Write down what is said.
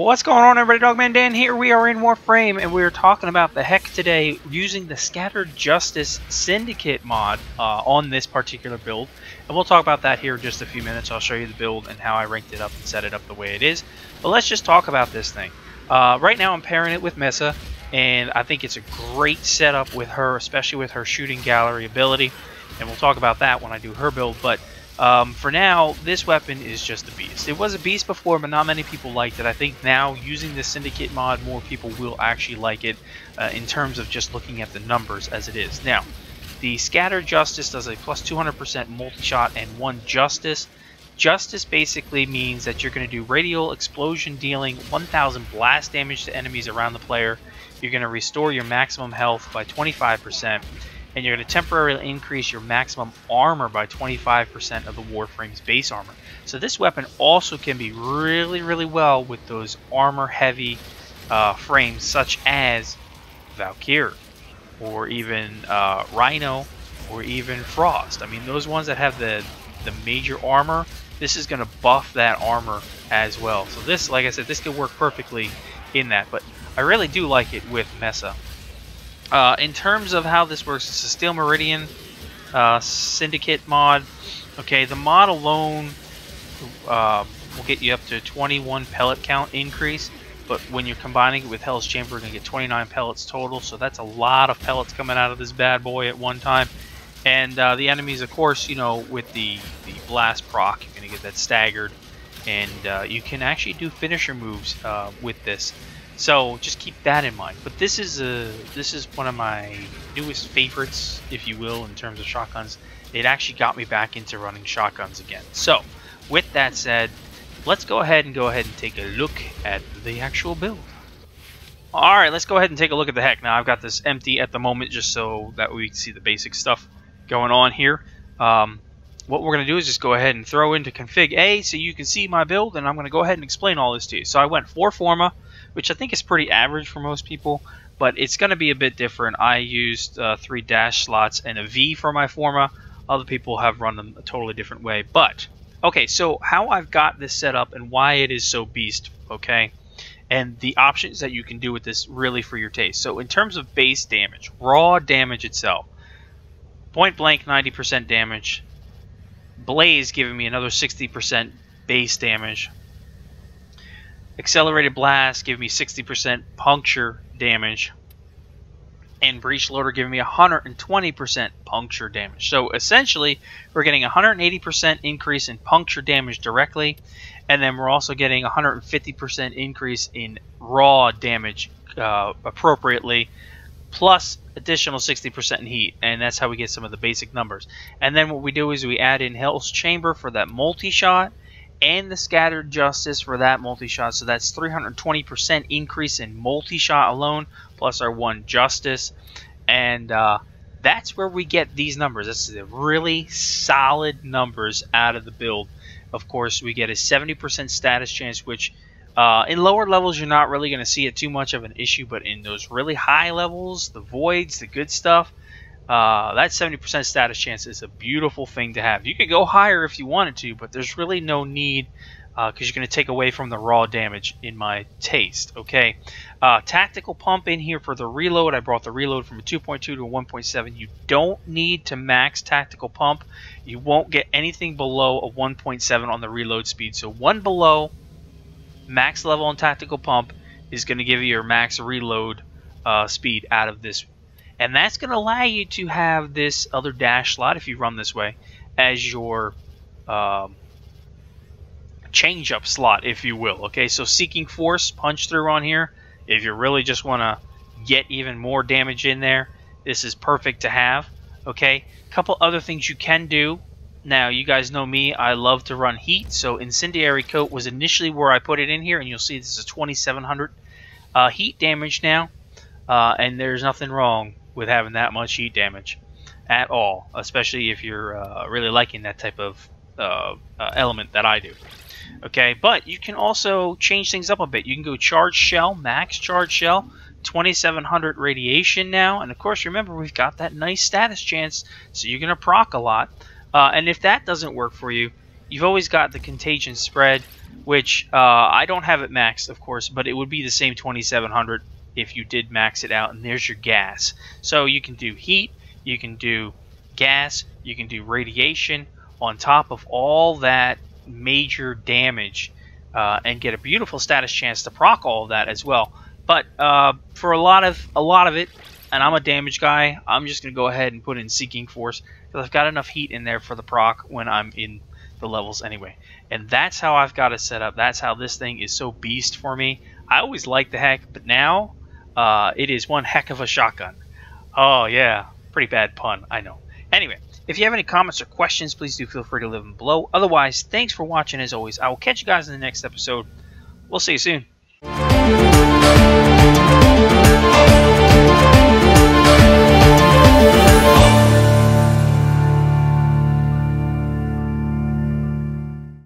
What's going on, everybody? Dogman Dan here. We are in Warframe, and we're talking about the heck today using the Scattered Justice Syndicate mod on this particular build. And we'll talk about that here in just a few minutes. I'll show you the build and how I ranked it up and set it up the way it is. But let's just talk about this thing. Right now I'm pairing it with Mesa, and I think it's a great setup with her, especially with her shooting gallery ability. And we'll talk about that when I do her build. But for now, this weapon is just a beast. It was a beast before, but not many people liked it. I think now, using the Syndicate mod, more people will actually like it in terms of just looking at the numbers as it is. Now, the Scattered Justice does a plus 200% multi-shot and 1 Justice. Justice basically means that you're going to do radial explosion, dealing 1000 blast damage to enemies around the player. You're going to restore your maximum health by 25%. And you're going to temporarily increase your maximum armor by 25% of the Warframe's base armor. So this weapon also can be really well with those armor-heavy frames such as Valkyrie, or even Rhino, or even Frost. I mean, those ones that have the major armor, this is going to buff that armor as well. So this, like I said, this could work perfectly in that. But I really do like it with Mesa. In terms of how this works, it's a Steel Meridian Syndicate mod. Okay, the mod alone will get you up to 21 pellet count increase, but when you're combining it with Hell's Chamber, you're going to get 29 pellets total, so that's a lot of pellets coming out of this bad boy at one time. And the enemies, of course, you know, with the blast proc, you're going to get that staggered, and you can actually do finisher moves with this. So just keep that in mind. But this is one of my newest favorites, if you will, in terms of shotguns. It actually got me back into running shotguns again. So with that said, let's go ahead and take a look at the actual build. Alright, let's go ahead and take a look at the heck. Now I've got this empty at the moment just so that we can see the basic stuff going on here. What we're going to do is just go ahead and throw into config A so you can see my build, and I'm going to go ahead and explain all this to you. So I went 4 Forma, which I think is pretty average for most people, but it's going to be a bit different. I used 3 dash slots and a V for my Forma. Other people have run them a totally different way. But, okay, so how I've got this set up and why it is so beast, okay, and the options that you can do with this really for your taste. So in terms of base damage, raw damage itself, point blank 90% damage, Blaze giving me another 60% base damage, Accelerated Blast giving me 60% puncture damage, and Breach Loader giving me 120% puncture damage. So essentially, we're getting 180% increase in puncture damage directly, and then we're also getting 150% increase in raw damage appropriately, plus additional 60% in heat, and that's how we get some of the basic numbers. And then what we do is we add in Hell's Chamber for that multi-shot, and the Scattered Justice for that multi-shot, so that's 320% increase in multi-shot alone, plus our 1 Justice, and that's where we get these numbers. That's the really solid numbers out of the build. Of course, we get a 70% status chance, which in lower levels you're not really going to see it too much of an issue, but in those really high levels, the voids, the good stuff, that 70% status chance is a beautiful thing to have. You could go higher if you wanted to, but there's really no need because you're going to take away from the raw damage in my taste. Okay, tactical pump in here for the reload. I brought the reload from a 2.2 to a 1.7. You don't need to max tactical pump. You won't get anything below a 1.7 on the reload speed. So 1 below max level on tactical pump is going to give you your max reload speed out of this. And that's going to allow you to have this other dash slot, if you run this way, as your change-up slot, if you will. Okay, so Seeking Force, punch through on here. If you really just want to get even more damage in there, this is perfect to have. Okay, a couple other things you can do. Now, you guys know me, I love to run heat, so Incendiary Coat was initially where I put it in here, and you'll see this is 2700 heat damage now, and there's nothing wrong with having that much heat damage at all, especially if you're really liking that type of element that I do. Okay, but you can also change things up a bit. You can go Charge Shell, Max Charge Shell, 2700 radiation now, and of course remember we've got that nice status chance, so you're going to proc a lot. And if that doesn't work for you, you've always got the Contagion Spread, which I don't have it maxed, of course, but it would be the same 2700 if you did max it out. And there's your gas. So you can do heat, you can do gas, you can do radiation on top of all that major damage, and get a beautiful status chance to proc all of that as well. But for a lot of it, and I'm a damage guy, I'm just gonna go ahead and put in Seeking Force because I've got enough heat in there for the proc when I'm in the levels anyway. And that's how I've got it set up. That's how this thing is so beast for me. I always liked the heck, but now it is one heck of a shotgun. Oh yeah, pretty bad pun, I know. Anyway, if you have any comments or questions, please do feel free to leave them below. Otherwise, thanks for watching as always. I will catch you guys in the next episode. We'll see you soon.